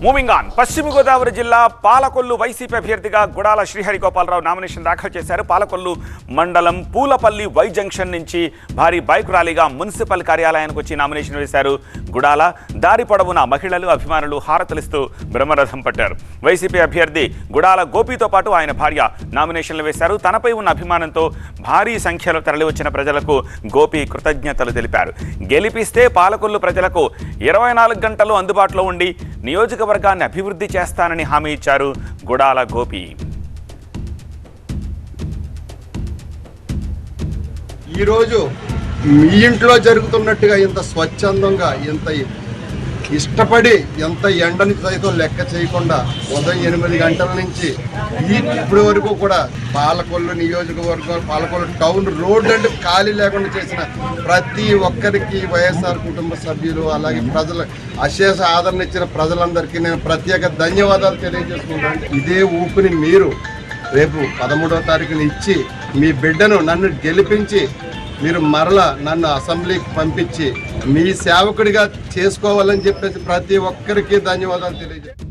Moving on. పశ్చిమ గోదావరి జిల్లా Palakollu YCP అభ్యర్థిగా గుడాల శ్రీహరిగోపాలరావు నామినేషన్ దాఖలు చేశారు. పాలకొల్లు మండలం పూలపల్లి వై జంక్షన్ నుంచి భారీ బైక్ ర్యాలీగా మున్సిపల్ కార్యాలయానికి వచ్చి నామినేషన్ వేశారు. గుడాల దారి పొడవున మహిళలు, అభిమానులు హారతలిస్తూ బ్రహ్మరథం పట్టారు. వైసీపీ అభ్యర్థి గుడాల గోపితో పాటు ఆయన భార్య నామినేషన్లు వేశారు. తనపై ఉన్న అభిమానంతో భారీ సంఖ్యలో తరలివచ్చిన ప్రజలకు గోపి కృతజ్ఞతలు తెలిపారు. గెలిపిస్తే పాలకొల్లు ప్రజలకు 24 గంటలు అందుబాటులో ఉండి నియోజకవర్గాన్ని అభివృద్ధి చేస్తానని హామీ ఇచ్చారు గుడాల గోపి. ఈరోజు మీ ఇంట్లో జరుగుతున్నట్టుగా ఇంత స్వచ్ఛందంగా, ఇంత ఇష్టపడి, ఎంత ఎండని సైతం లెక్క చేయకుండా ఉదయం 8 గంటల నుంచి ఇప్పటి వరకు కూడా పాలకొల్లు నియోజకవర్గం, పాలకొల్లు టౌన్ రోడ్డు అంటే ఖాళీ లేకుండా చేసిన ప్రతి ఒక్కరికి, వైఎస్ఆర్ కుటుంబ సభ్యులు, అలాగే ప్రజల అశేష ఆదరణ ఇచ్చిన ప్రజలందరికీ నేను ప్రత్యేక ధన్యవాదాలు తెలియజేసుకుంటాను. ఇదే ఊపిని మీరు రేపు 13వ తారీఖున ఇచ్చి మీ బిడ్డను నన్ను గెలిపించి మీరు మరలా నన్ను అసెంబ్లీకి పంపించి మీ సేవకుడిగా చేసుకోవాలని చెప్పేసి ప్రతి ఒక్కరికి ధన్యవాదాలు తెలియజేస్తాను.